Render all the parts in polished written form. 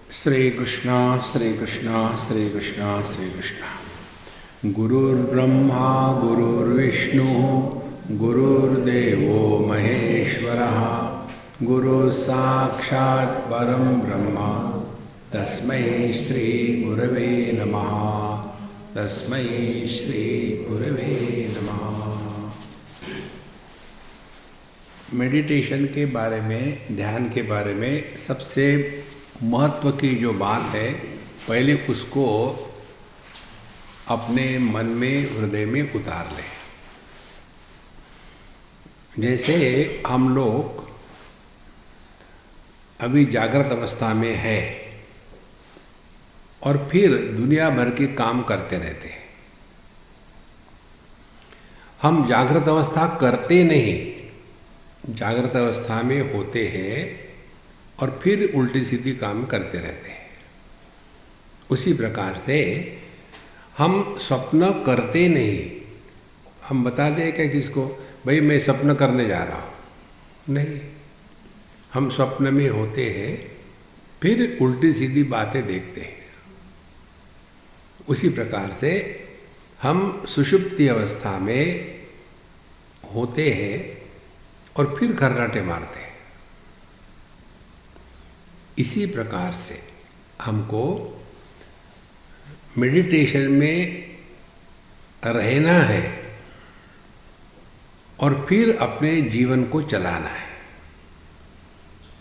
श्री कृष्ण श्री कृष्ण श्री कृष्ण श्री कृष्ण। गुरुर्ब्रह्मा गुरुर्विष्णु गुरुर्देवो महेश्वरः गुरुः साक्षात् परं ब्रह्म तस्मै श्री गुरवे नमः। तस्मै श्री गुरवे नमः। मेडिटेशन के बारे में, ध्यान के बारे में सबसे महत्व की जो बात है, पहले उसको अपने मन में, हृदय में उतार लें। जैसे हम लोग अभी जागृत अवस्था में है और फिर दुनिया भर के काम करते रहते हैं। हम जागृत अवस्था करते नहीं, जागृत अवस्था में होते हैं और फिर उल्टी सीधी काम करते रहते हैं। उसी प्रकार से हम स्वप्न करते नहीं। हम बता दें क्या किसको, भाई मैं स्वप्न करने जा रहा हूँ, नहीं। हम स्वप्न में होते हैं, फिर उल्टी सीधी बातें देखते हैं। उसी प्रकार से हम सुषुप्ति अवस्था में होते हैं और फिर खर्राटे मारते हैं। इसी प्रकार से हमको मेडिटेशन में रहना है और फिर अपने जीवन को चलाना है।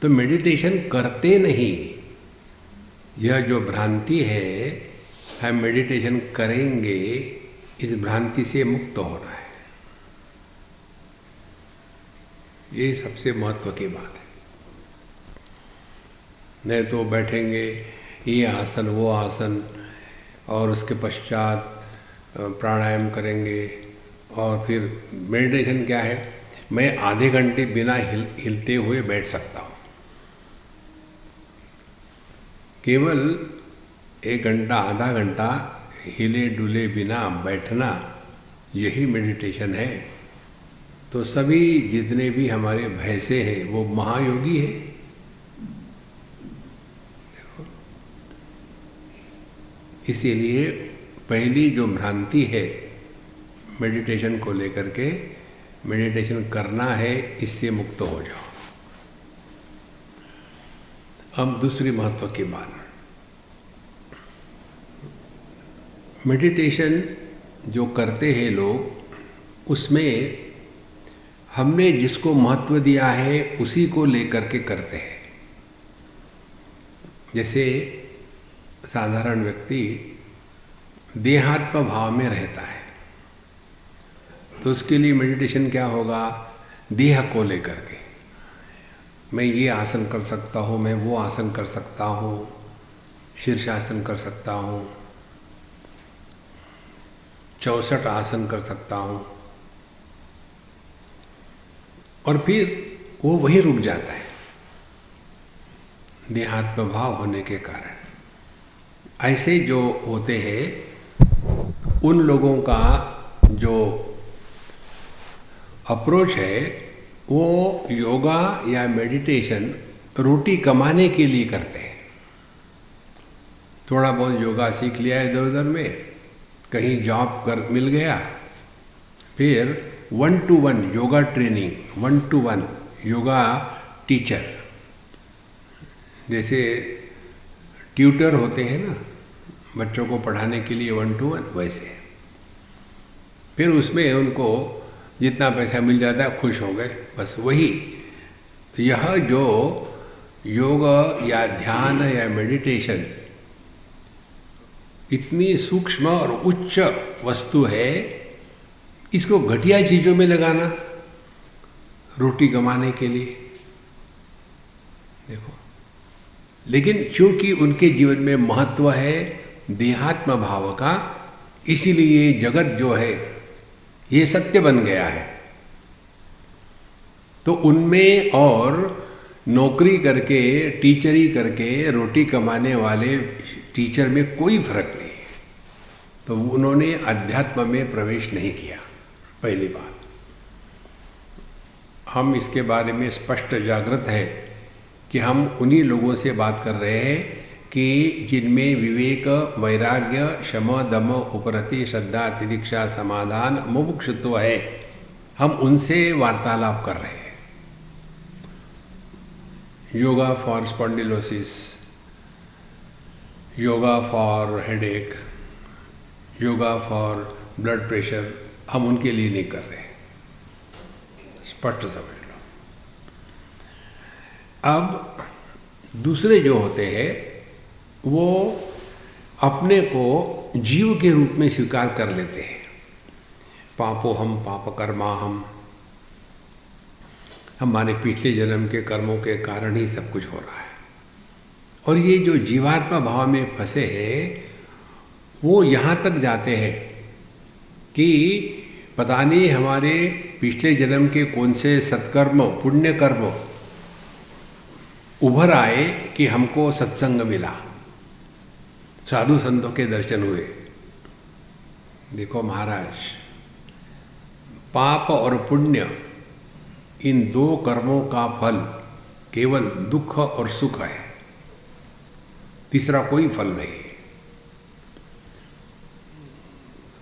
तो मेडिटेशन करते नहीं, यह जो भ्रांति है, हम मेडिटेशन करेंगे, इस भ्रांति से मुक्त होना है। ये सबसे महत्व की बात है। नहीं तो बैठेंगे ये आसन वो आसन और उसके पश्चात प्राणायाम करेंगे और फिर मेडिटेशन क्या है, मैं आधे घंटे बिना हिलते हुए बैठ सकता हूँ। केवल 1 घंटा आधा घंटा हिले डुले बिना बैठना, यही मेडिटेशन है। तो सभी जितने भी हमारे भैंसे हैं वो महायोगी है। इसीलिए पहली जो भ्रांति है मेडिटेशन को लेकर के, मेडिटेशन करना है, इससे मुक्त हो जाओ। अब दूसरी महत्व की बात, मेडिटेशन जो करते हैं लोग, उसमें हमने जिसको महत्व दिया है उसी को लेकर के करते हैं। जैसे साधारण व्यक्ति देहात्म भाव में रहता है, तो उसके लिए मेडिटेशन क्या होगा, देह को लेकर के, मैं ये आसन कर सकता हूँ, मैं वो आसन कर सकता हूँ, शीर्षासन कर सकता हूँ, 64 आसन कर सकता हूँ, और फिर वो वही रुक जाता है देहात्म भाव होने के कारण। ऐसे जो होते हैं, उन लोगों का जो अप्रोच है वो योगा या मेडिटेशन रोटी कमाने के लिए करते हैं। थोड़ा बहुत योगा सीख लिया इधर उधर में, कहीं जॉब कर मिल गया, फिर 1-to-1 yoga training, 1-to-1 yoga teacher, जैसे ट्यूटर होते हैं ना बच्चों को पढ़ाने के लिए 1-to-1, वैसे फिर उसमें उनको जितना पैसा मिल जाता है खुश हो गए, बस वही। तो यह जो योग या ध्यान या मेडिटेशन इतनी सूक्ष्म और उच्च वस्तु है, इसको घटिया चीज़ों में लगाना रोटी कमाने के लिए, देखो। लेकिन चूंकि उनके जीवन में महत्व है देहात्म भाव का, इसीलिए जगत जो है ये सत्य बन गया है। तो उनमें और नौकरी करके, टीचरी करके रोटी कमाने वाले टीचर में कोई फर्क नहीं है। तो उन्होंने अध्यात्म में प्रवेश नहीं किया। पहली बात, हम इसके बारे में स्पष्ट जागृत है कि हम उन्हीं लोगों से बात कर रहे हैं कि जिनमें विवेक, वैराग्य, शम, दम, उपरति, श्रद्धा, तितिक्षा, समाधान, मुमुक्षुत्व है, हम उनसे वार्तालाप कर रहे हैं। Yoga for spondylosis, yoga for headache, yoga for blood pressure, हम उनके लिए नहीं कर रहे, स्पष्ट समझ लो। अब दूसरे जो होते हैं वो अपने को जीव के रूप में स्वीकार कर लेते हैं। पापो हम पाप कर्मा हम, हमारे पिछले जन्म के कर्मों के कारण ही सब कुछ हो रहा है। और ये जो जीवात्मा भाव में फंसे हैं वो यहाँ तक जाते हैं कि पता नहीं हमारे पिछले जन्म के कौन से सत्कर्म, पुण्य कर्म उभर आए कि हमको सत्संग मिला, साधु संतों के दर्शन हुए। देखो महाराज, पाप और पुण्य इन दो कर्मों का फल केवल दुख और सुख है, तीसरा कोई फल नहीं।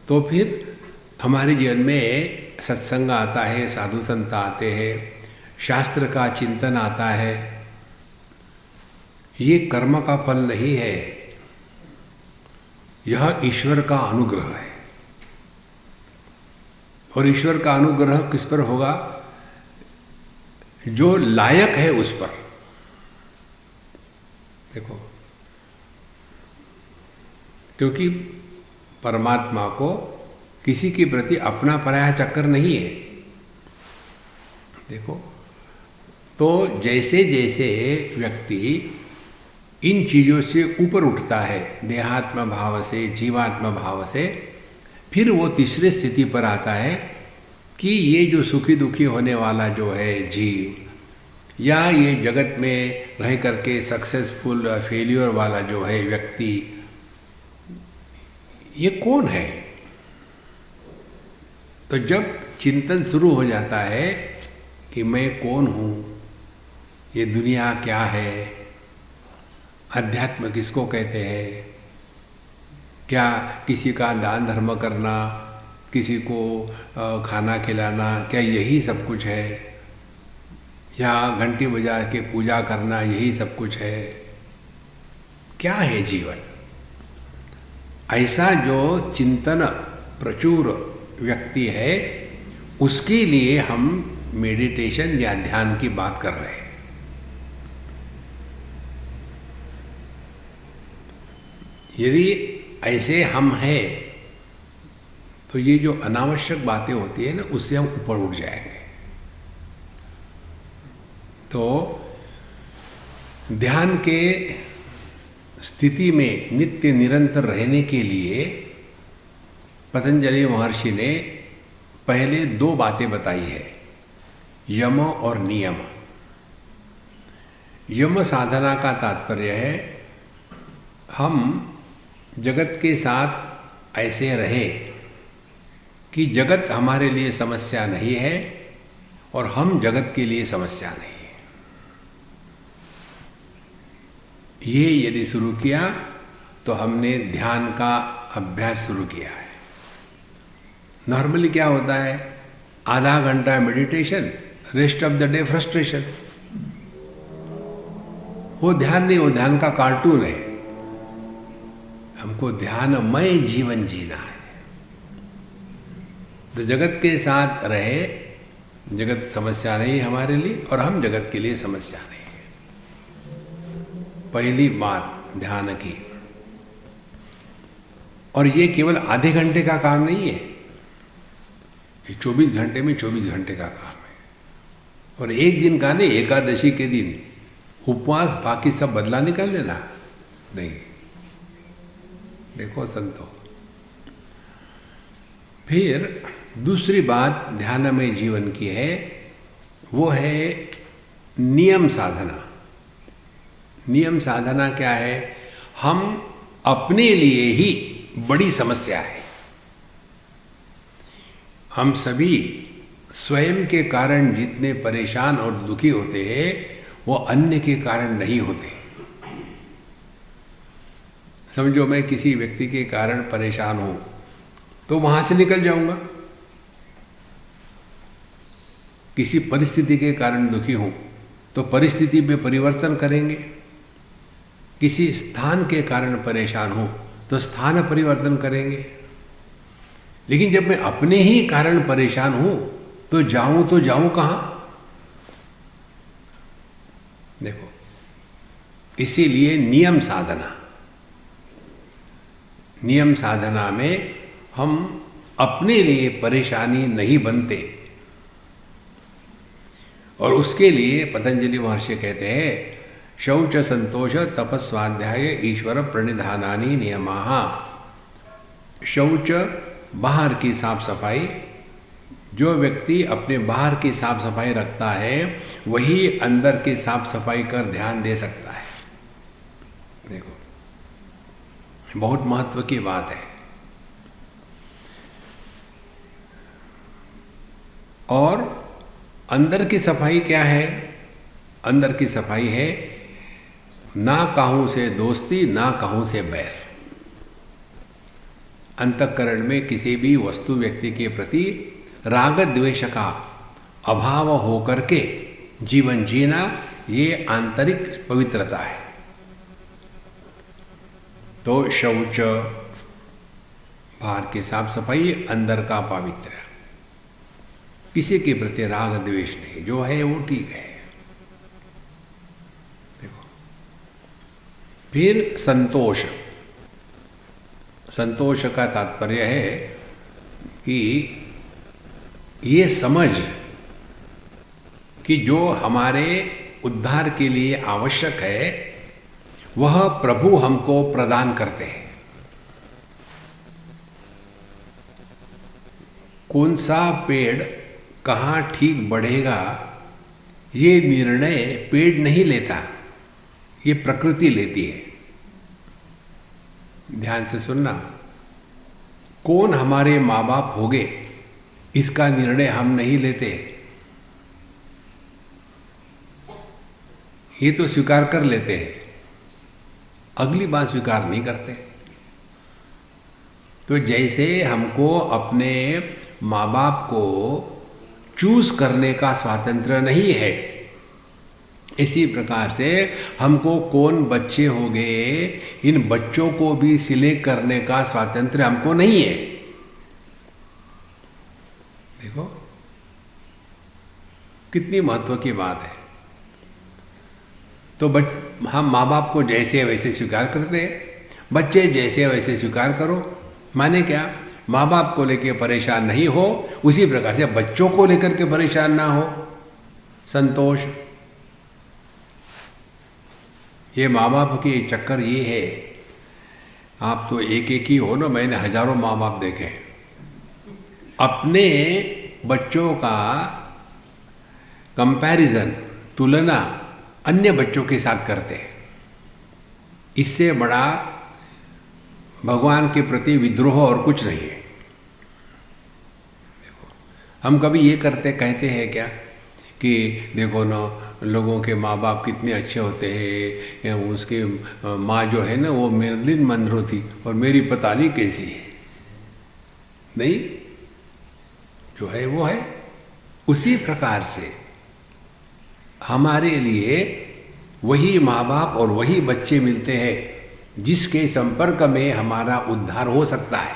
तो फिर हमारे जीवन में सत्संग आता है, साधु संत आते हैं, शास्त्र का चिंतन आता है, ये कर्म का फल नहीं है, यह ईश्वर का अनुग्रह है। और ईश्वर का अनुग्रह किस पर होगा? जो लायक है उस पर। देखो, क्योंकि परमात्मा को किसी के प्रति अपना पराया चक्कर नहीं है। देखो, तो जैसे जैसे व्यक्ति इन चीज़ों से ऊपर उठता है, देहात्म भाव से, जीवात्म भाव से, फिर वो तीसरे स्थिति पर आता है कि ये जो सुखी दुखी होने वाला जो है जीव, या ये जगत में रह करके सक्सेसफुल फेल्योर वाला जो है व्यक्ति, ये कौन है? तो जब चिंतन शुरू हो जाता है कि मैं कौन हूँ, ये दुनिया क्या है, अध्यात्म किसको कहते हैं, क्या किसी का दान धर्म करना, किसी को खाना खिलाना, क्या यही सब कुछ है, या घंटी बजा के पूजा करना यही सब कुछ है? क्या है जीवन? ऐसा जो चिंतन प्रचुर व्यक्ति है, उसके लिए हम मेडिटेशन या ध्यान की बात कर रहे हैं। यदि ऐसे हम हैं तो ये जो अनावश्यक बातें होती है ना, उससे हम ऊपर उठ जाएंगे। तो ध्यान के स्थिति में नित्य निरंतर रहने के लिए पतंजलि महर्षि ने पहले दो बातें बताई है, यम और नियम। यम साधना का तात्पर्य है हम जगत के साथ ऐसे रहे कि जगत हमारे लिए समस्या नहीं है और हम जगत के लिए समस्या नहीं है। ये यदि शुरू किया तो हमने ध्यान का अभ्यास शुरू किया है। नॉर्मली क्या होता है, आधा घंटा meditation, rest of the day frustration. वो ध्यान नहीं, वो ध्यान का कार्टून है। हमको ध्यानमय जीवन जीना है। तो जगत के साथ रहे, जगत समस्या नहीं हमारे लिए और हम जगत के लिए समस्या नहीं। पहली बात ध्यान की। और ये केवल आधे घंटे का काम नहीं है, ये 24 घंटे में 24 घंटे का काम है। और एक दिन का नहीं, एकादशी के दिन उपवास, बाकी सब बदला निकाल लेना नहीं। देखो संतो, फिर दूसरी बात ध्यानमय जीवन की है, वो है नियम साधना। नियम साधना क्या है? हम अपने लिए ही बड़ी समस्या है। हम सभी स्वयं के कारण जितने परेशान और दुखी होते हैं, वो अन्य के कारण नहीं होते। समझो मैं किसी व्यक्ति के कारण परेशान हूँ तो वहाँ से निकल जाऊँगा। किसी परिस्थिति के कारण दुखी हूँ तो परिस्थिति में परिवर्तन करेंगे। किसी स्थान के कारण परेशान हूँ तो स्थान परिवर्तन करेंगे। लेकिन जब मैं अपने ही कारण परेशान हूँ तो जाऊँ कहाँ? देखो, इसीलिए नियम साधना में हम अपने लिए परेशानी नहीं बनते। और उसके लिए पतंजलि महर्षि कहते हैं शौच संतोष तपस्वाध्याय ईश्वर प्रणिधानानि नियमाः। शौच बाहर की साफ सफाई, जो व्यक्ति अपने बाहर की साफ सफाई रखता है वही अंदर की साफ सफाई कर ध्यान दे सकता है। देखो, बहुत महत्व की बात है। और अंदर की सफाई क्या है? अंदर की सफाई है ना काहू से दोस्ती ना काहू से बैर। अंतःकरण में किसी भी वस्तु व्यक्ति के प्रति राग द्वेष का अभाव होकर के जीवन जीना, ये आंतरिक पवित्रता है। तो शौच बाहर की साफ सफाई, अंदर का पावित्र्य, किसी के प्रति राग द्वेष नहीं, जो है वो ठीक है। देखो, फिर संतोष का तात्पर्य है कि ये समझ कि जो हमारे उद्धार के लिए आवश्यक है वह प्रभु हमको प्रदान करते हैं। कौन सा पेड़ कहाँ ठीक बढ़ेगा ये निर्णय पेड़ नहीं लेता, ये प्रकृति लेती है। ध्यान से सुनना, कौन हमारे माँ बाप होंगे इसका निर्णय हम नहीं लेते। ये तो स्वीकार कर लेते हैं, अगली बात स्वीकार नहीं करते। तो जैसे हमको अपने माँ बाप को चूज करने का स्वातंत्र्य नहीं है, इसी प्रकार से हमको कौन बच्चे होंगे इन बच्चों को भी सिलेक्ट करने का स्वातंत्र्य हमको नहीं है। देखो कितनी महत्व की बात है। तो हम माँ बाप को जैसे वैसे स्वीकार करते हैं, बच्चे जैसे वैसे स्वीकार करो। माने क्या? माँ बाप को लेकर परेशान नहीं हो, उसी प्रकार से बच्चों को लेकर के परेशान ना हो। संतोष, ये माँ बाप की चक्कर ये है, आप तो एक एक ही हो ना, मैंने हजारों माँ बाप देखे। अपने बच्चों का कंपैरिजन, तुलना अन्य बच्चों के साथ करते हैं। इससे बड़ा भगवान के प्रति विद्रोह और कुछ नहीं है। देखो, हम कभी ये कहते हैं क्या कि देखो ना, लोगों के माँ बाप कितने अच्छे होते हैं, उसके माँ जो है ना वो मेरिलिन मनरो थी और मेरी पता नहीं कैसी है। नहीं, जो है वो है। उसी प्रकार से हमारे लिए वही माँ बाप और वही बच्चे मिलते हैं जिसके संपर्क में हमारा उद्धार हो सकता है।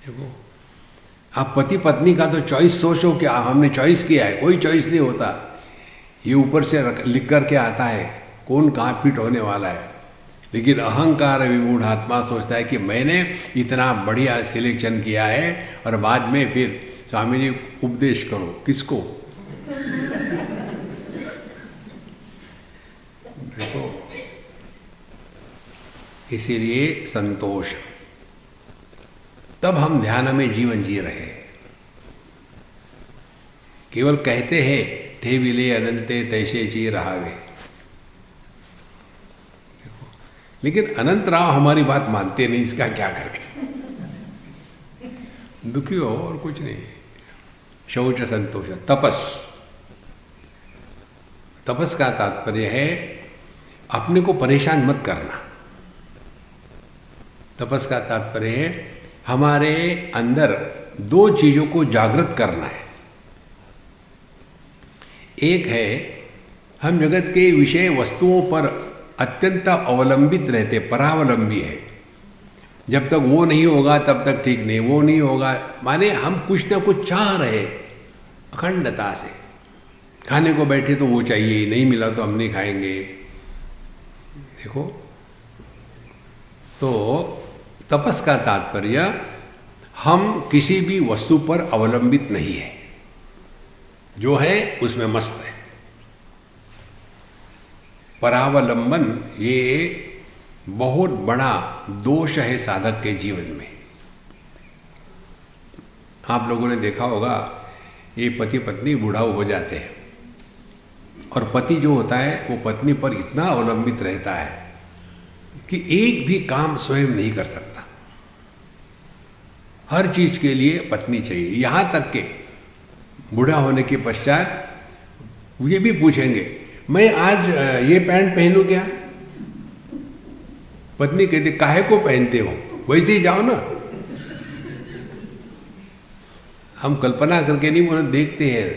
देखो, आप पति पत्नी का तो चॉइस सोचो, क्या हमने चॉइस किया है? कोई चॉइस नहीं होता। ये ऊपर से लिख करके आता है कौन कहाँ फिट होने वाला है। लेकिन अहंकार विमूढ़ आत्मा सोचता है कि मैंने इतना बढ़िया सिलेक्शन किया है, और बाद में फिर स्वामी जी उपदेश करो किसको? देखो, इसीलिए संतोष, तब हम ध्यान में जीवन जी रहे हैं। केवल कहते हैं ठेविले अनंते तैसे जी रहावे, लेकिन अनंत राव हमारी बात मानते नहीं। इसका क्या करें? दुखी हो और कुछ नहीं। शौच संतोष। तपस का तात्पर्य है अपने को परेशान मत करना। तपस का तात्पर्य है हमारे अंदर दो चीजों को जागृत करना है। एक है हम जगत के विषय वस्तुओं पर अत्यंत अवलंबित रहते, परावलंबी है। जब तक वो नहीं होगा तब तक ठीक नहीं, वो नहीं होगा, माने हम कुछ ना कुछ चाह रहे अखंडता से। खाने को बैठे तो वो चाहिए, नहीं मिला तो हम नहीं खाएंगे। देखो, तो तपस का तात्पर्य हम किसी भी वस्तु पर अवलंबित नहीं है, जो है उसमें मस्त है। परावलंबन ये बहुत बड़ा दोष है साधक के जीवन में। आप लोगों ने देखा होगा, ये पति पत्नी बुढ़ाऊ हो जाते हैं और पति जो होता है वो पत्नी पर इतना अवलंबित रहता है कि एक भी काम स्वयं नहीं कर सकता। हर चीज के लिए पत्नी चाहिए। यहाँ तक के बूढ़ा होने के पश्चात ये भी पूछेंगे, मैं आज ये पैंट पहनूं क्या? पत्नी कहती, काहे को पहनते हो, वैसे ही जाओ ना। हम कल्पना करके नहीं बोले, देखते हैं।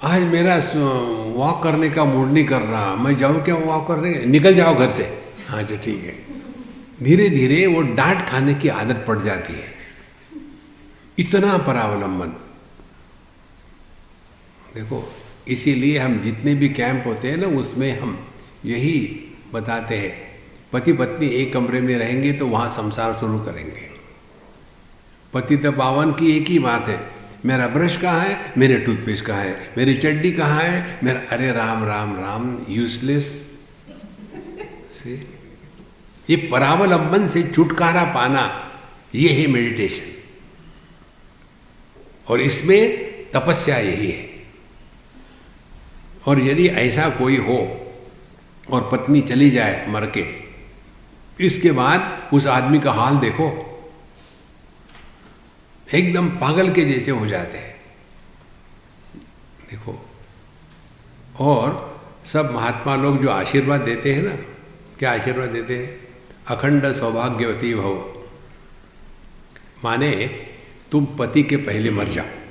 आज मेरा वॉक करने का मूड नहीं कर रहा, मैं जाऊं क्या वॉक करने? निकल जाओ घर से। हाँ जो ठीक है। धीरे धीरे वो डांट खाने की आदत पड़ जाती है। इतना परावलंबन। देखो, इसीलिए हम जितने भी कैंप होते हैं ना, उसमें हम यही बताते हैं, पति पत्नी एक कमरे में रहेंगे तो वहाँ संसार शुरू करेंगे। पति तो पावन की एक ही बात है, मेरा ब्रश कहाँ है, मेरे टूथपेस्ट कहाँ है, मेरी चड्डी कहाँ है, मेरा, अरे राम राम राम, यूजलेस से। ये परावलंबन से छुटकारा पाना, ये है मेडिटेशन। और इसमें तपस्या यही है। और यदि ऐसा कोई हो और पत्नी चली जाए मर के, इसके बाद उस आदमी का हाल देखो, एकदम पागल के जैसे हो जाते हैं। देखो, और सब महात्मा लोग जो आशीर्वाद देते हैं ना, क्या आशीर्वाद देते हैं? अखंड सौभाग्यवती भव, माने तुम पति के पहले मर जाओ।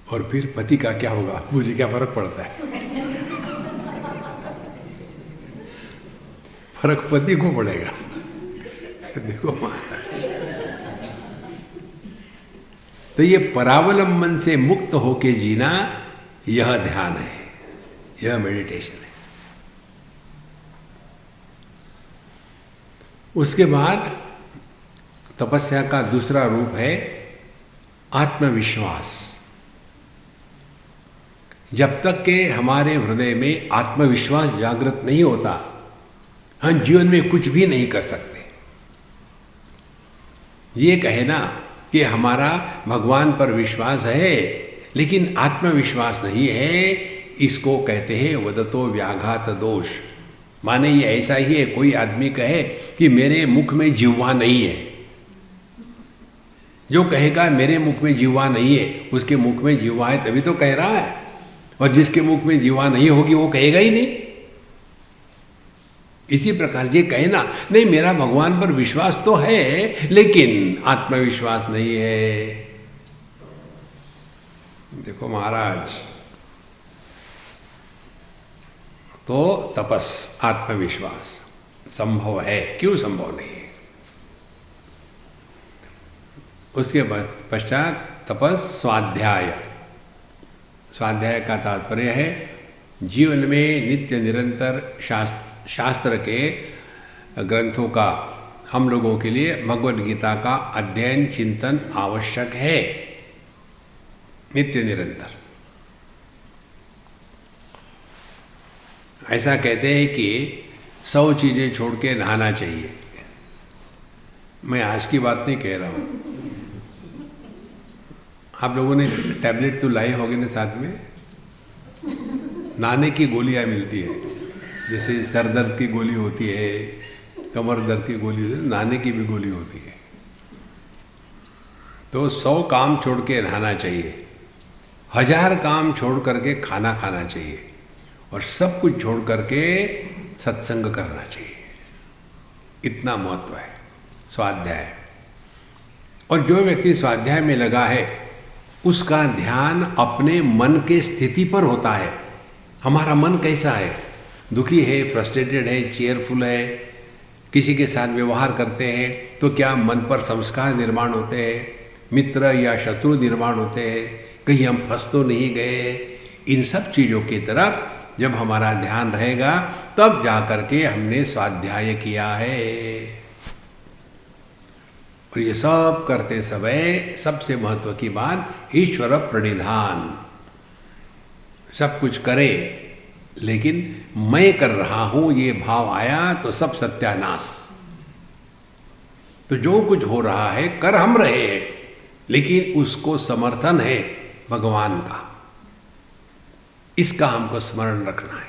और फिर पति का क्या होगा, मुझे क्या फर्क पड़ता है? फर्क पति को पड़ेगा। देखो महाराज, तो ये परावलंबन से मुक्त होके जीना, यह ध्यान है, यह मेडिटेशन है। उसके बाद तपस्या का दूसरा रूप है आत्मविश्वास। जब तक के हमारे हृदय में आत्मविश्वास जागृत नहीं होता, हम जीवन में कुछ भी नहीं कर सकते। ये कहना कि हमारा भगवान पर विश्वास है लेकिन आत्मविश्वास नहीं है, इसको कहते हैं वदतो व्याघात दोष। माने ये ऐसा ही है, कोई आदमी कहे कि मेरे मुख में जिह्वा नहीं है। जो कहेगा मेरे मुख में जिह्वा नहीं है, उसके मुख में जिह्वा है तभी तो कह रहा है, और जिसके मुख में जिह्वा नहीं होगी वो कहेगा ही नहीं। इसी प्रकार ये कहना, नहीं मेरा भगवान पर विश्वास तो है लेकिन आत्मविश्वास नहीं है। देखो महाराज, तो तपस, आत्मविश्वास संभव है, क्यों संभव नहीं है? उसके पश्चात तपस स्वाध्याय। स्वाध्याय का तात्पर्य है जीवन में नित्य निरंतर शास्त्र के ग्रंथों का, हम लोगों के लिए भगवद गीता का अध्ययन चिंतन आवश्यक है, नित्य निरंतर। ऐसा कहते हैं कि 100 चीज़ें छोड़ के नहाना चाहिए। मैं आज की बात नहीं कह रहा हूँ। आप लोगों ने टैबलेट तो लाए होंगे ना साथ में, नहाने की गोलियाँ मिलती है, जैसे सर दर्द की गोली होती है, कमर दर्द की गोली होती है, नहाने की भी गोली होती है। तो 100 काम छोड़ के नहाना चाहिए। 1000 काम छोड़ करके खाना खाना चाहिए और सब कुछ छोड़ करके सत्संग करना चाहिए। इतना महत्व है स्वाध्याय। और जो व्यक्ति स्वाध्याय में लगा है उसका ध्यान अपने मन के स्थिति पर होता है। हमारा मन कैसा है, दुखी है, फ्रस्ट्रेटेड है, चेयरफुल है, किसी के साथ व्यवहार करते हैं तो क्या मन पर संस्कार निर्माण होते हैं, मित्र या शत्रु निर्माण होते हैं, कहीं हम फंस तो नहीं गए। इन सब चीज़ों की तरफ जब हमारा ध्यान रहेगा तब जा कर के हमने स्वाध्याय किया है। और ये सब करते समय सबसे महत्व की बात ईश्वर प्रणिधान। सब कुछ करे लेकिन मैं कर रहा हूं ये भाव आया तो सब सत्यानाश। तो जो कुछ हो रहा है कर हम रहे हैं लेकिन उसको समर्थन है भगवान का। इसका हमको स्मरण रखना है।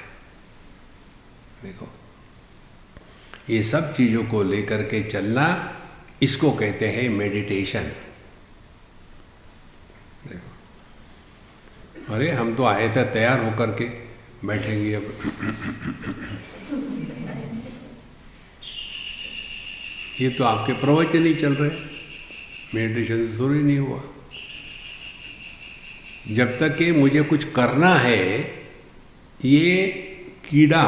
देखो ये सब चीजों को लेकर के चलना, इसको कहते हैं मेडिटेशन। देखो अरे हम तो आए थे तैयार होकर के, बैठेंगे अब ये तो आपके प्रवचन ही चल रहे, मेडिटेशन से शुरू ही नहीं हुआ। जब तक कि मुझे कुछ करना है, ये कीड़ा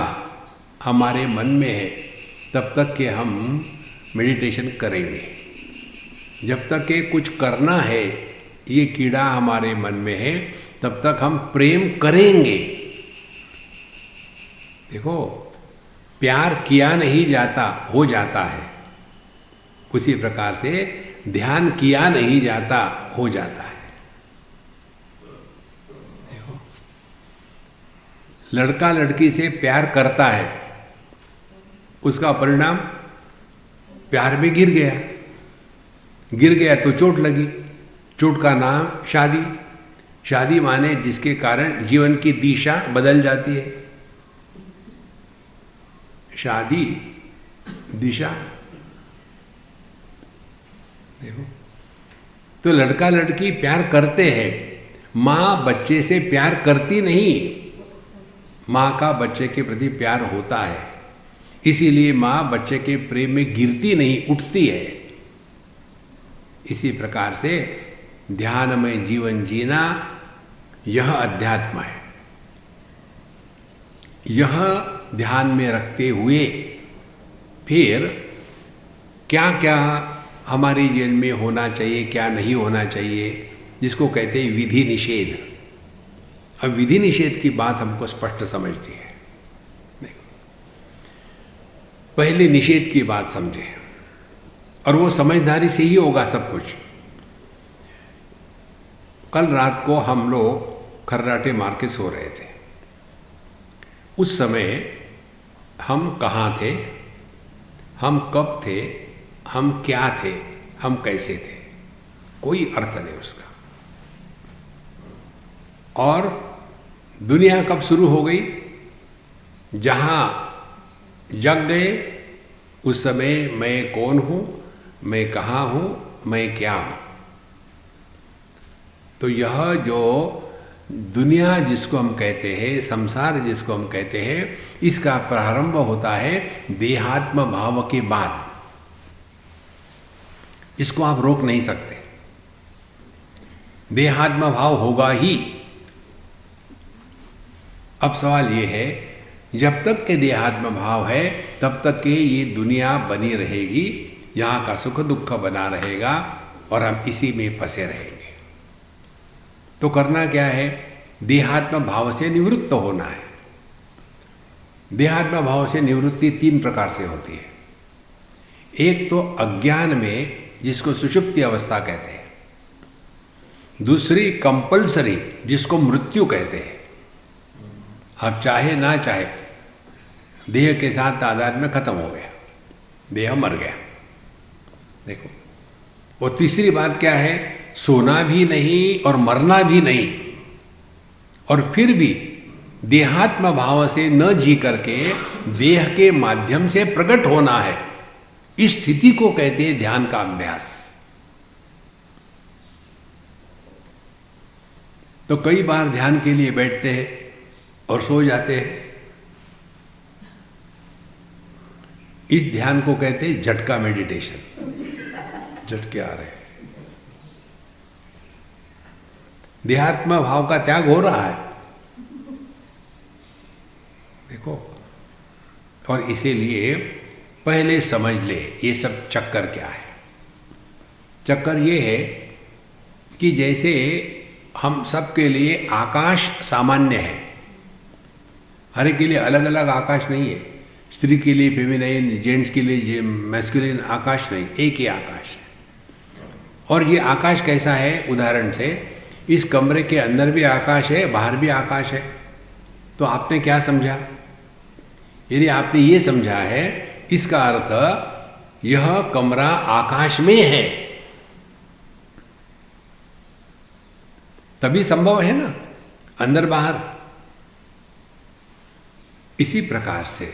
हमारे मन में है, तब तक कि हम मेडिटेशन करेंगे। जब तक कि कुछ करना है, ये कीड़ा हमारे मन में है, तब तक हम प्रेम करेंगे। देखो प्यार किया नहीं जाता, हो जाता है। उसी प्रकार से ध्यान किया नहीं जाता, हो जाता है। देखो लड़का लड़की से प्यार करता है, उसका परिणाम प्यार में गिर गया। गिर गया तो चोट लगी, चोट का नाम शादी। शादी माने जिसके कारण जीवन की दिशा बदल जाती है। शादी दिशा। देखो तो लड़का लड़की प्यार करते हैं, माँ बच्चे से प्यार करती नहीं, माँ का बच्चे के प्रति प्यार होता है। इसीलिए माँ बच्चे के प्रेम में गिरती नहीं, उठती है। इसी प्रकार से ध्यान में जीवन जीना, यह अध्यात्म है। यह ध्यान में रखते हुए फिर क्या क्या हमारे जीवन में होना चाहिए, क्या नहीं होना चाहिए, जिसको कहते हैं विधि निषेध। अब विधि निषेध की बात हमको स्पष्ट समझनी है। पहले निषेध की बात समझे, और वो समझदारी से ही होगा सब कुछ। कल रात को हम लोग खर्राटे मार के सो रहे थे। उस समय हम कहाँ थे, हम कब थे, हम क्या थे, हम कैसे थे, कोई अर्थ नहीं उसका। और दुनिया कब शुरू हो गई, जहाँ जग गए उस समय मैं कौन हूँ, मैं कहाँ हूँ, मैं क्या हूँ। तो यह जो दुनिया जिसको हम कहते हैं, संसार जिसको हम कहते हैं, इसका प्रारंभ होता है देहात्म भाव के बाद। इसको आप रोक नहीं सकते, देहात्म भाव होगा ही। अब सवाल ये है, जब तक के देहात्म भाव है तब तक के ये दुनिया बनी रहेगी, यहाँ का सुख दुख बना रहेगा और हम इसी में फंसे रहेंगे। तो करना क्या है, देहात्म भाव से निवृत्त होना है। देहात्म भाव से निवृत्ति 3 प्रकार से होती है। एक तो अज्ञान में, जिसको सुषुप्ति अवस्था कहते हैं। दूसरी कंपल्सरी, जिसको मृत्यु कहते हैं। आप चाहे ना चाहे देह के साथ तादाद में खत्म हो गया, देह मर गया। देखो, और तीसरी बात क्या है, सोना भी नहीं और मरना भी नहीं, और फिर भी देहात्म भाव से न जी करके देह के माध्यम से प्रकट होना है। इस स्थिति को कहते हैं ध्यान का अभ्यास। तो कई बार ध्यान के लिए बैठते हैं और सो जाते हैं। इस ध्यान को कहते हैं झटका मेडिटेशन। झटके आ रहे हैं, देहात्म भाव का त्याग हो रहा है, देखो। और इसीलिए पहले समझ ले ये सब चक्कर क्या है। चक्कर ये है कि जैसे हम सब के लिए आकाश सामान्य है, हर एक के लिए अलग अलग आकाश नहीं है। स्त्री के लिए फेमिनाइन, जेंट्स के लिए मैस्कुलिन आकाश नहीं, एक ही आकाश है। और ये आकाश कैसा है? उदाहरण से इस कमरे के अंदर भी आकाश है, बाहर भी आकाश है। तो आपने क्या समझा? यदि आपने ये समझा है, इसका अर्थ यह कमरा आकाश में है, तभी संभव है ना, अंदर बाहर। इसी प्रकार से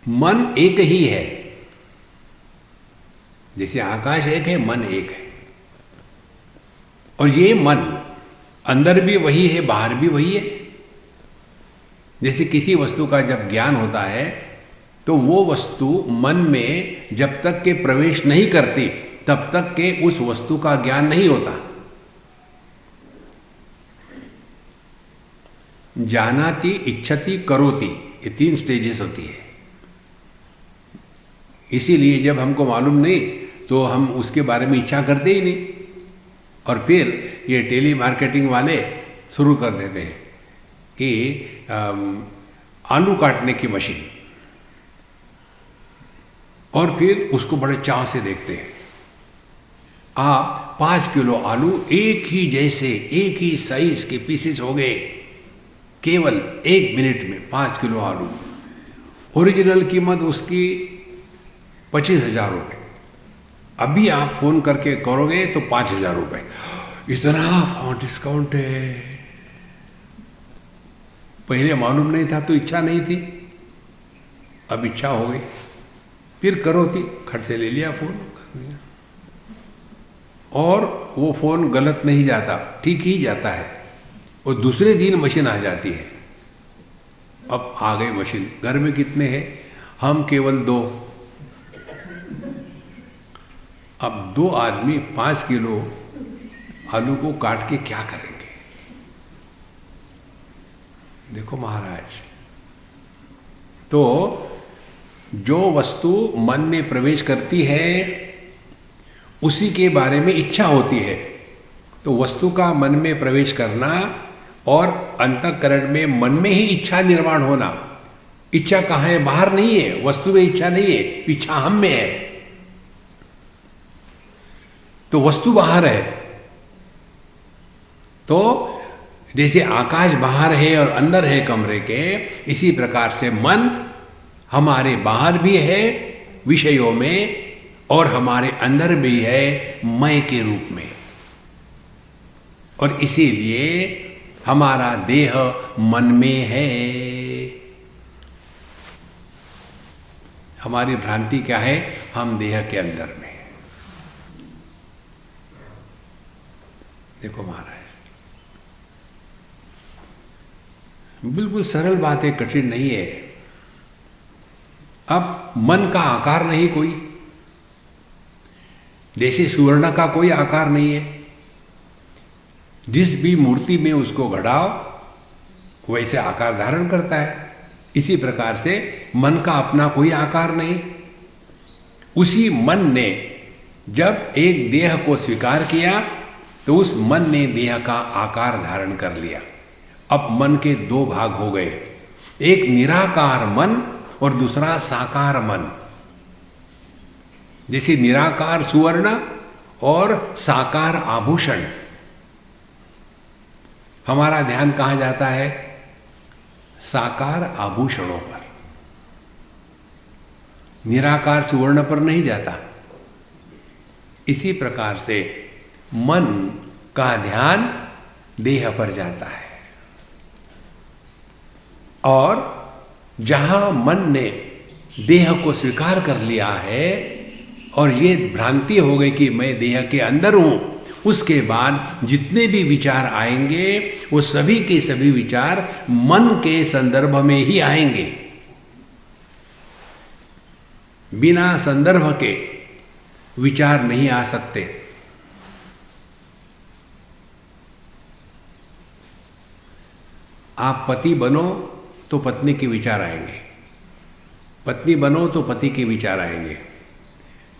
मन एक ही है, जैसे आकाश एक है, मन एक है। और ये मन अंदर भी वही है, बाहर भी वही है। जैसे किसी वस्तु का जब ज्ञान होता है तो वो वस्तु मन में जब तक के प्रवेश नहीं करती तब तक के उस वस्तु का ज्ञान नहीं होता। जानाति, इच्छति, करोति, ये 3 स्टेजेस होती है। इसीलिए जब हमको मालूम नहीं तो हम उसके बारे में इच्छा करते ही नहीं। और फिर ये टेली मार्केटिंग वाले शुरू कर देते हैं कि आलू काटने की मशीन, और फिर उसको बड़े चाव से देखते हैं। आप 5 किलो आलू एक ही जैसे, एक ही साइज के पीसेस हो गए केवल 1 मिनट में। 5 किलो आलू, ओरिजिनल कीमत उसकी 25,000 रुपये। अभी आप फोन करके करोगे तो 5,000 रुपये। इतना डिस्काउंट है। पहले मालूम नहीं था तो इच्छा नहीं थी, अब इच्छा हो गई, फिर करो थी, खट से ले लिया फोन, कर दिया। और वो फोन गलत नहीं जाता, ठीक ही जाता है। और दूसरे दिन मशीन आ जाती है। अब आ गई मशीन। घर में कितने हैं? हम केवल 2। अब 2 आदमी 5 किलो आलू को काट के क्या करेंगे? देखो महाराज, तो जो वस्तु मन में प्रवेश करती है उसी के बारे में इच्छा होती है। तो वस्तु का मन में प्रवेश करना और अंतःकरण में मन में ही इच्छा निर्माण होना। इच्छा कहाँ है? बाहर नहीं है, वस्तु में इच्छा नहीं है, इच्छा हम में है। तो वस्तु बाहर है। तो जैसे आकाश बाहर है और अंदर है कमरे के, इसी प्रकार से मन हमारे बाहर भी है विषयों में और हमारे अंदर भी है मैं के रूप में। और इसीलिए हमारा देह मन में है। हमारी भ्रांति क्या है? हम देह के अंदर में। देखो महाराज, बिल्कुल सरल बात है, कठिन नहीं है। अब मन का आकार नहीं कोई, जैसे सुवर्ण का कोई आकार नहीं है। जिस भी मूर्ति में उसको गढ़ाओ वैसे आकार धारण करता है। इसी प्रकार से मन का अपना कोई आकार नहीं। उसी मन ने जब एक देह को स्वीकार किया तो उस मन ने देह का आकार धारण कर लिया। अब मन के 2 भाग हो गए, एक निराकार मन और दूसरा साकार मन। जैसे निराकार सुवर्ण और साकार आभूषण। हमारा ध्यान कहाँ जाता है? साकार आभूषणों पर, निराकार सुवर्ण पर नहीं जाता। इसी प्रकार से मन का ध्यान देह पर जाता है। और जहां मन ने देह को स्वीकार कर लिया है और ये भ्रांति हो गई कि मैं देह के अंदर हूं, उसके बाद जितने भी विचार आएंगे वो सभी के सभी विचार मन के संदर्भ में ही आएंगे, बिना संदर्भ के विचार नहीं आ सकते। आप पति बनो तो पत्नी के विचार आएंगे, पत्नी बनो तो पति के विचार आएंगे,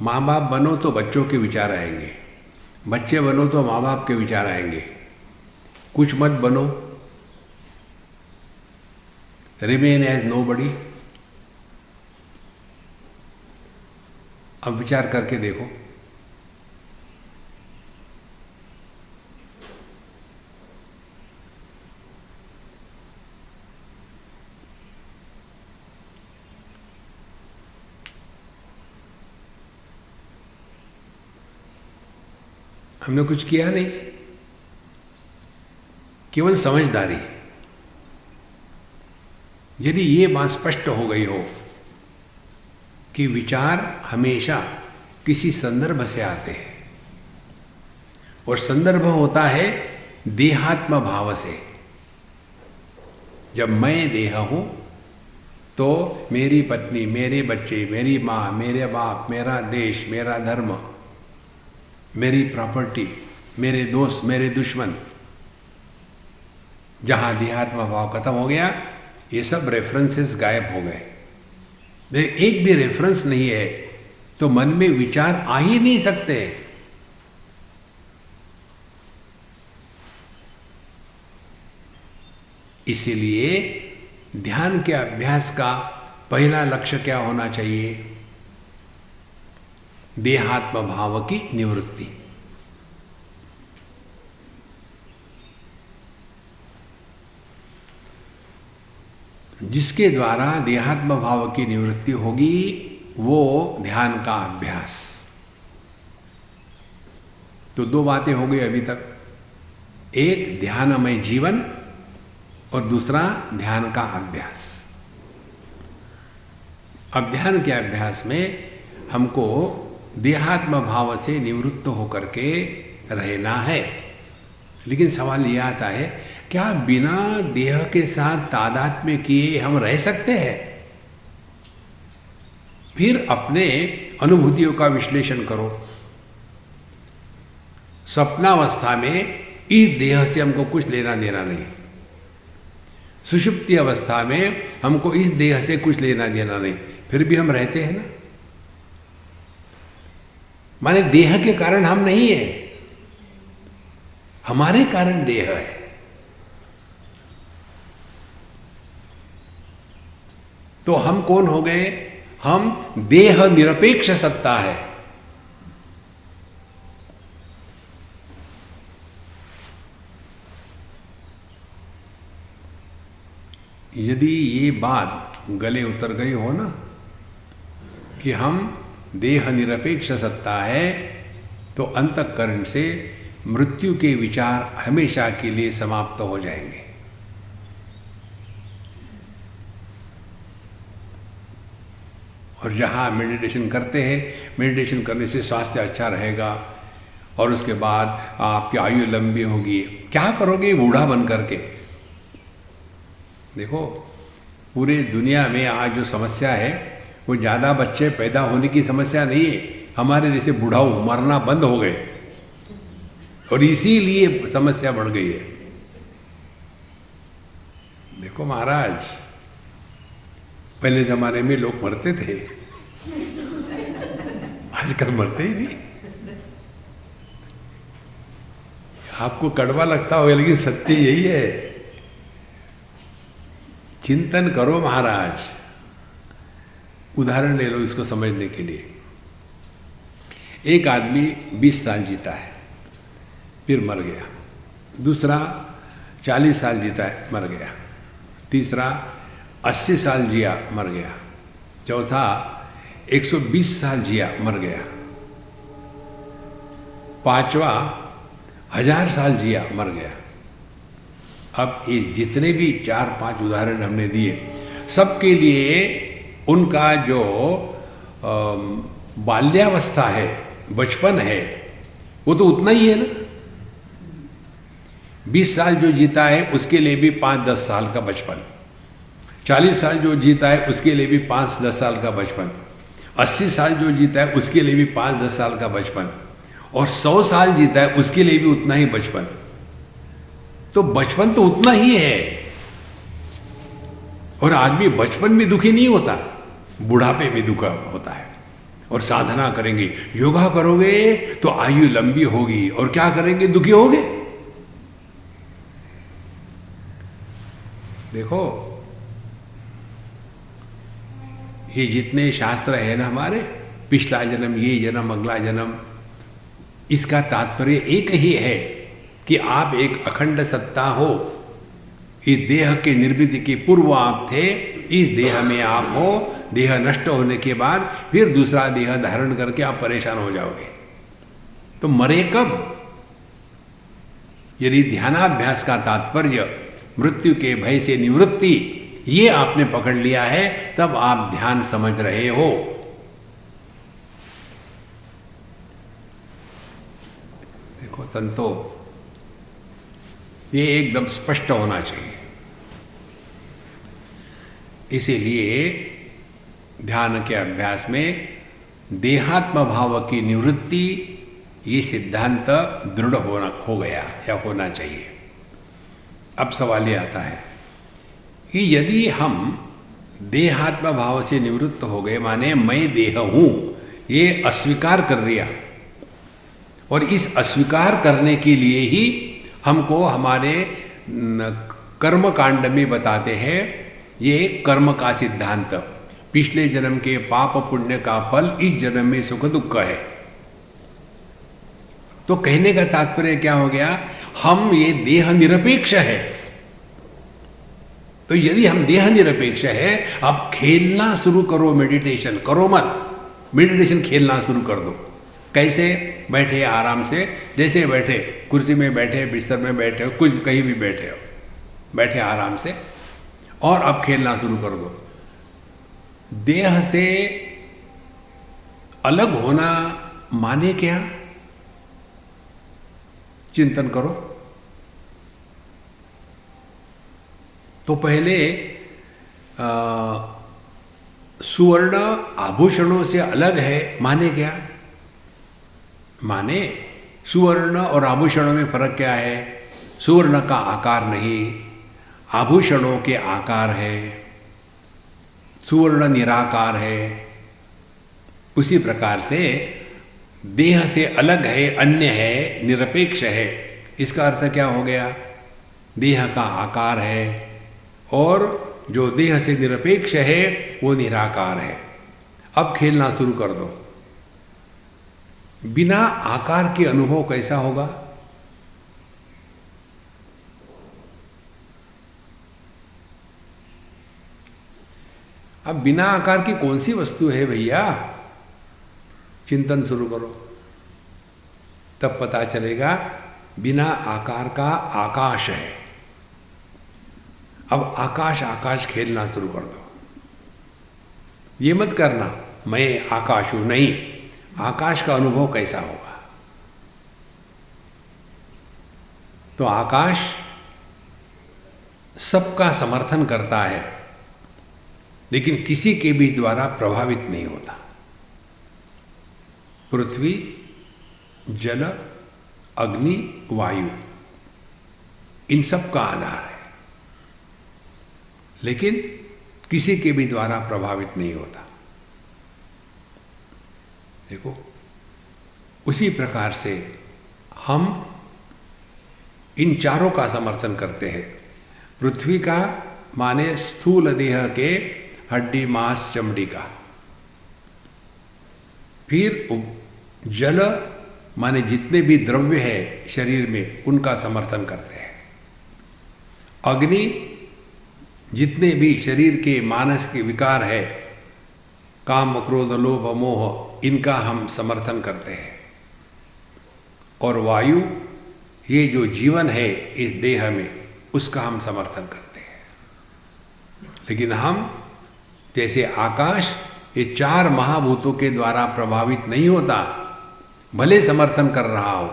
माँ बाप बनो तो बच्चों के विचार आएंगे, बच्चे बनो तो माँ बाप के विचार आएंगे। कुछ मत बनो, रिमेन एज नोबडी। अब विचार करके देखो, हमने कुछ किया नहीं, केवल समझदारी। यदि ये बात स्पष्ट हो गई हो कि विचार हमेशा किसी संदर्भ से आते हैं और संदर्भ होता है देहात्म भाव से। जब मैं देह हूं तो मेरी पत्नी, मेरे बच्चे, मेरी माँ, मेरे बाप, मेरा देश, मेरा धर्म, मेरी प्रॉपर्टी, मेरे दोस्त, मेरे दुश्मन, जहां देहात्म भाव खत्म हो गया ये सब रेफरेंसेस गायब हो गए। एक भी रेफरेंस नहीं है तो मन में विचार आ ही नहीं सकते। इसीलिए ध्यान के अभ्यास का पहला लक्ष्य क्या होना चाहिए? देहात्म भाव की निवृत्ति। जिसके द्वारा देहात्म भाव की निवृत्ति होगी वो ध्यान का अभ्यास। तो दो बातें हो गई अभी तक, एक ध्यानमय जीवन और दूसरा ध्यान का अभ्यास। अब ध्यान के अभ्यास में हमको देहात्म भाव से निवृत्त होकर के रहना है। लेकिन सवाल यह आता है, क्या बिना देह के साथ तादात्म्य किए हम रह सकते हैं? फिर अपने अनुभूतियों का विश्लेषण करो। स्वप्नावस्था में इस देह से हमको कुछ लेना देना नहीं, सुषुप्ति अवस्था में हमको इस देह से कुछ लेना देना नहीं, फिर भी हम रहते हैं ना। माने देह के कारण हम नहीं है, हमारे कारण देह है। तो हम कौन हो गए? हम देह निरपेक्ष सत्ता है। यदि ये बात गले उतर गई हो ना कि हम देह निरपेक्ष सत्ता है, तो अंतःकरण से मृत्यु के विचार हमेशा के लिए समाप्त हो जाएंगे। और जहाँ मेडिटेशन करते हैं, मेडिटेशन करने से स्वास्थ्य अच्छा रहेगा और उसके बाद आपकी आयु लंबी होगी। क्या करोगे बूढ़ा बन करके? देखो, पूरे दुनिया में आज जो समस्या है वो ज़्यादा बच्चे पैदा होने की समस्या नहीं है, हमारे जैसे बूढ़ाऊ मरना बंद हो गए और इसीलिए समस्या बढ़ गई है। देखो महाराज, पहले जमाने में लोग मरते थे, आजकल मरते ही नहीं। आपको कड़वा लगता होगा लेकिन सत्य यही है। चिंतन करो महाराज। उदाहरण ले लो इसको समझने के लिए। एक आदमी 20 साल जीता है, फिर मर गया। दूसरा 40 साल जीता है, मर गया। तीसरा 80 साल जिया, मर गया। चौथा 120 साल जिया, मर गया। पांचवा 1000 साल जिया, मर गया। अब ये जितने भी 4-5 उदाहरण हमने दिए, सबके लिए उनका जो बाल्यावस्था है, बचपन है, वो तो उतना ही है ना। 20 साल जो जीता है उसके लिए भी 5-10 साल का बचपन, 40 साल जो जीता है उसके लिए भी 5-10 साल का बचपन, 80 साल जो जीता है उसके लिए भी 5-10 साल का बचपन, और 100 साल जीता है उसके लिए भी उतना ही बचपन। तो बचपन तो उतना ही है। और आदमी बचपन में दुखी नहीं होता, बुढ़ापे में दुखा होता है। और साधना करेंगे, योगा करोगे तो आयु लंबी होगी, और क्या करेंगे, दुखी होगे। देखो ये जितने शास्त्र है ना हमारे, पिछला जन्म, ये जन्म, अगला जन्म, इसका तात्पर्य एक ही है कि आप एक अखंड सत्ता हो। इस देह के निर्मित के पूर्व आप थे, इस देह में आप हो, देह नष्ट होने के बाद फिर दूसरा देह धारण करके आप परेशान हो जाओगे। तो मरे कब? यदि ध्यानाभ्यास का तात्पर्य मृत्यु के भय से निवृत्ति ये आपने पकड़ लिया है, तब आप ध्यान समझ रहे हो। देखो संतो, ये एकदम स्पष्ट होना चाहिए। इसीलिए ध्यान के अभ्यास में देहात्म भाव की निवृत्ति, ये सिद्धांत दृढ़ हो गया या होना चाहिए। अब सवाल ये आता है कि यदि हम देहात्म भाव से निवृत्त हो गए, माने मैं देह हूं, ये अस्वीकार कर दिया, और इस अस्वीकार करने के लिए ही हमको हमारे कर्म कांड में बताते हैं ये कर्म का सिद्धांत। पिछले जन्म के पाप पुण्य का फल इस जन्म में सुख दुख है। तो कहने का तात्पर्य क्या हो गया, हम ये देह निरपेक्ष है। तो यदि हम देह निरपेक्ष है, अब खेलना शुरू करो, मेडिटेशन करो मत, मेडिटेशन खेलना शुरू कर दो। कैसे? बैठे आराम से, जैसे बैठे, कुर्सी में बैठे, बिस्तर में बैठे हो, कुछ कहीं भी बैठे हो, बैठे आराम से, और अब खेलना शुरू कर दो। देह से अलग होना माने क्या? चिंतन करो। तो पहले सुवर्ण आभूषणों से अलग है माने क्या? माने सुवर्ण और आभूषणों में फर्क क्या है? सुवर्ण का आकार नहीं, आभूषणों के आकार है। सुवर्ण निराकार है। उसी प्रकार से देह से अलग है, अन्य है, निरपेक्ष है। इसका अर्थ क्या हो गया? देह का आकार है, और जो देह से निरपेक्ष है वो निराकार है। अब खेलना शुरू कर दो। बिना आकार के अनुभव कैसा होगा? अब बिना आकार की कौन सी वस्तु है भैया? चिंतन शुरू करो, तब पता चलेगा बिना आकार का आकाश है। अब आकाश आकाश खेलना शुरू कर दो। ये मत करना मैं आकाश हूं, नहीं, आकाश का अनुभव कैसा होगा? तो आकाश सबका समर्थन करता है, लेकिन किसी के भी द्वारा प्रभावित नहीं होता। पृथ्वी, जल, अग्नि, वायु, इन सब का आधार है, लेकिन किसी के भी द्वारा प्रभावित नहीं होता। देखो, उसी प्रकार से हम इन चारों का समर्थन करते हैं। पृथ्वी का माने स्थूल देह के हड्डी, मांस, चमड़ी का। फिर जल माने जितने भी द्रव्य है शरीर में, उनका समर्थन करते हैं। अग्नि, जितने भी शरीर के मानस के विकार है, काम, क्रोध, लोभ, मोह, इनका हम समर्थन करते हैं। और वायु, ये जो जीवन है इस देह में, उसका हम समर्थन करते हैं। लेकिन हम जैसे आकाश ये चार महाभूतों के द्वारा प्रभावित नहीं होता, भले समर्थन कर रहा हो,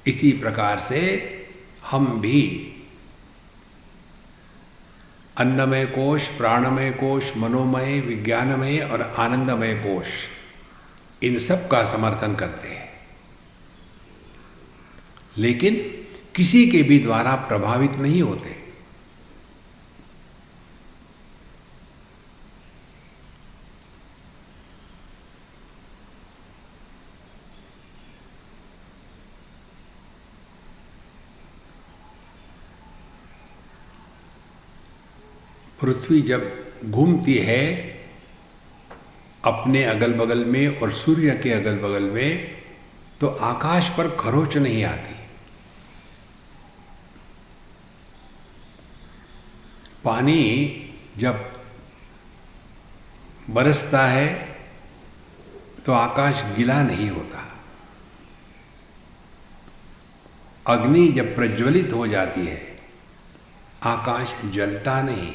इसी प्रकार से हम भी अन्नमय कोश, प्राणमय कोश, मनोमय, विज्ञानमय और आनंदमय कोश, इन सब का समर्थन करते हैं, लेकिन किसी के भी द्वारा प्रभावित नहीं होते। पृथ्वी जब घूमती है अपने अगल बगल में और सूर्य के अगल बगल में, तो आकाश पर खरोंच नहीं आती। पानी जब बरसता है तो आकाश गीला नहीं होता। अग्नि जब प्रज्वलित हो जाती है आकाश जलता नहीं।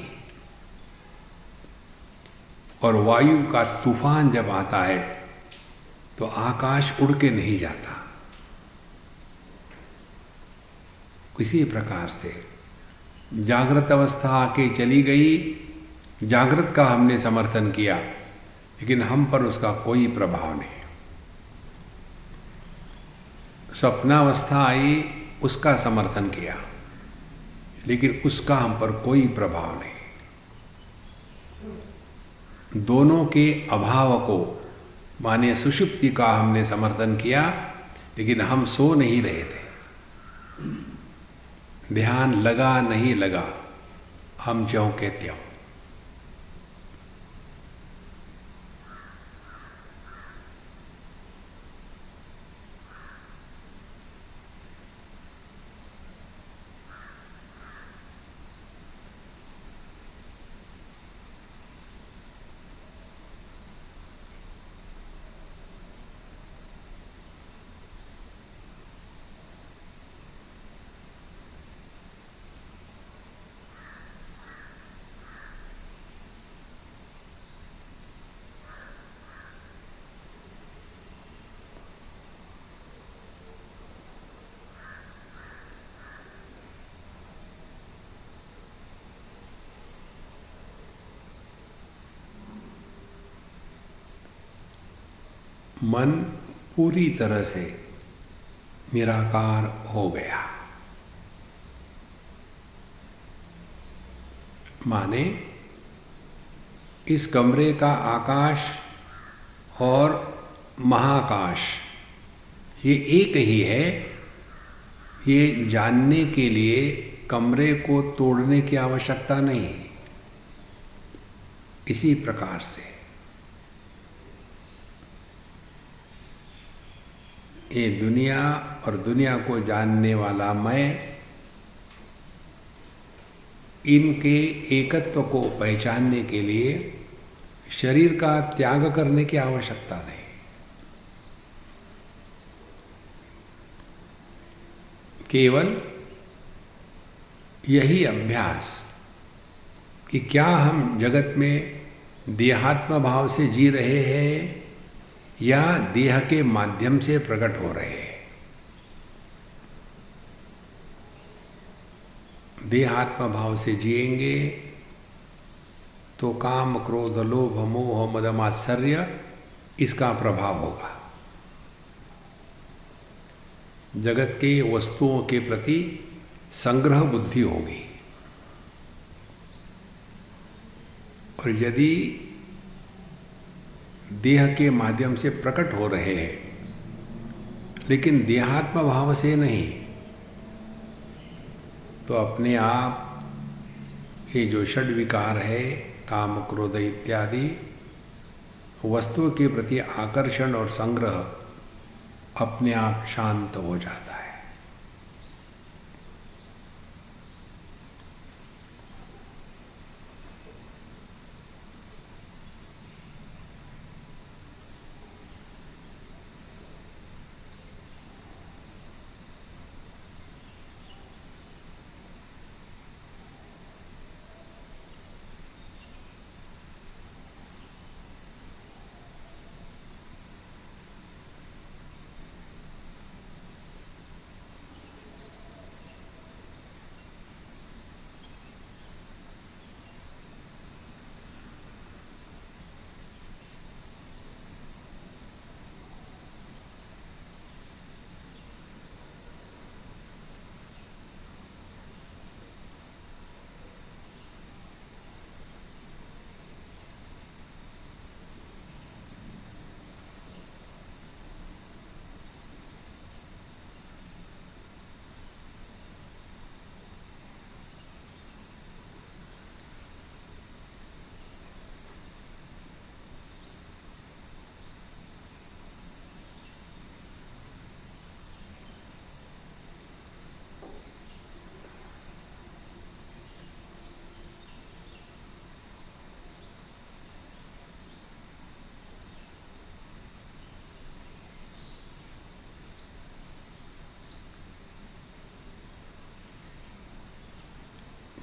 और वायु का तूफान जब आता है तो आकाश उड़ के नहीं जाता। इसी प्रकार से जागृत अवस्था आके चली गई, जागृत का हमने समर्थन किया, लेकिन हम पर उसका कोई प्रभाव नहीं। स्वप्नावस्था आई, उसका समर्थन किया, लेकिन उसका हम पर कोई प्रभाव नहीं। दोनों के अभाव को माने सुषुप्ति का हमने समर्थन किया, लेकिन हम सो नहीं रहे थे। ध्यान लगा नहीं लगा, हम ज्यों के त्यों। मन पूरी तरह से निराकार हो गया। माने इस कमरे का आकाश और महाकाश ये एक ही है। ये जानने के लिए कमरे को तोड़ने की आवश्यकता नहीं। इसी प्रकार से ये दुनिया और दुनिया को जानने वाला मैं, इनके एकत्व को पहचानने के लिए शरीर का त्याग करने की आवश्यकता नहीं। केवल यही अभ्यास कि क्या हम जगत में देहात्म भाव से जी रहे हैं या देह के माध्यम से प्रकट हो रहे हैं। देहात्म भाव से जिएंगे तो काम, क्रोध, लोभ, मोह, मद, मात्सर्य इसका प्रभाव होगा। जगत के वस्तुओं के प्रति संग्रह बुद्धि होगी। और यदि देह के माध्यम से प्रकट हो रहे हैं लेकिन देहात्म भाव से नहीं, तो अपने आप ये जो षड विकार है, काम, क्रोध इत्यादि वस्तुओं के प्रति आकर्षण और संग्रह अपने आप शांत हो जाता है।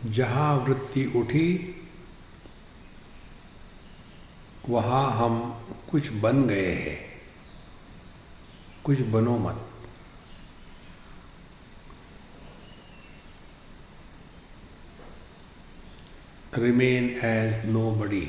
जहाँ वृत्ति उठी वहाँ हम कुछ बन गए हैं, कुछ बनो मत। Remain as nobody.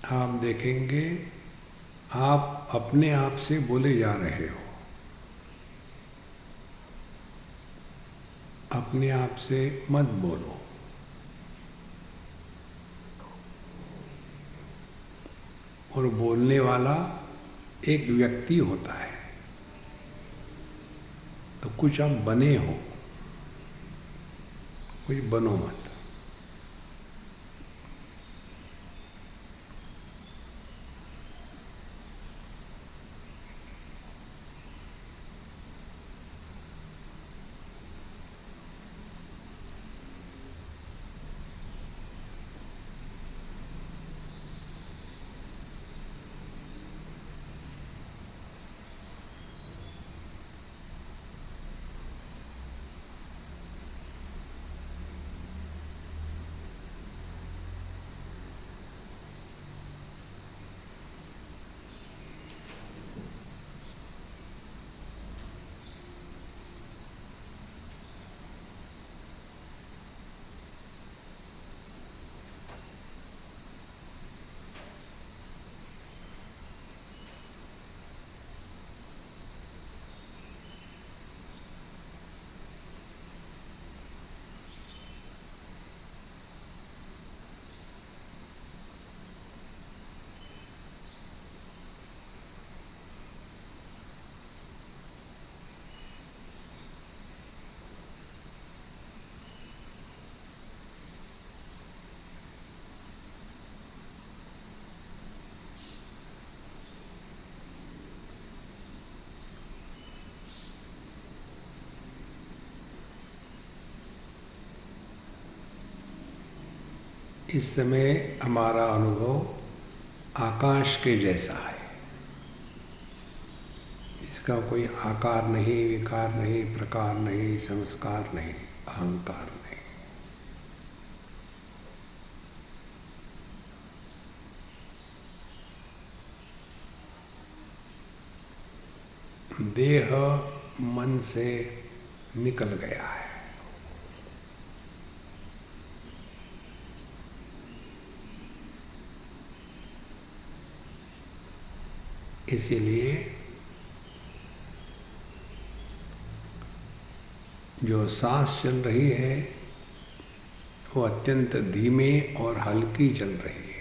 आप देखेंगे आप अपने आप से बोले जा रहे हो, अपने आप से मत बोलो। और बोलने वाला एक व्यक्ति होता है, तो कुछ आप बने हो, कुछ बनो मत। इस समय हमारा अनुभव आकाश के जैसा है। इसका कोई आकार नहीं, विकार नहीं, प्रकार नहीं, संस्कार नहीं, अहंकार नहीं। देह मन से निकल गया है। इसीलिए जो सांस चल रही है वो अत्यंत धीमे और हल्की चल रही है।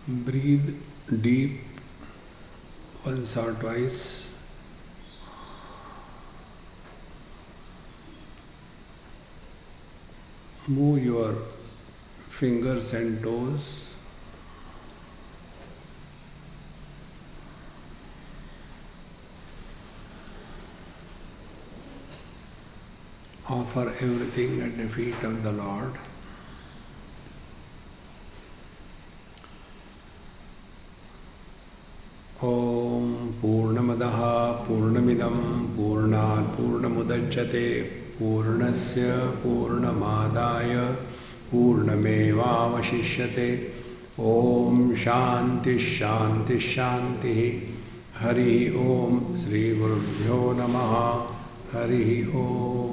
Breathe deep once or twice. Move your fingers and toes. Offer everything at the feet of the Lord. Om Purnamadah Purnamidam Purnat Purnamudachyate Purnasya Purnamadaya Purnamevavashishyate. Om Shanti Shanti Shanti. Hari Om. Shri Gurubhyo Namaha. Hari Om.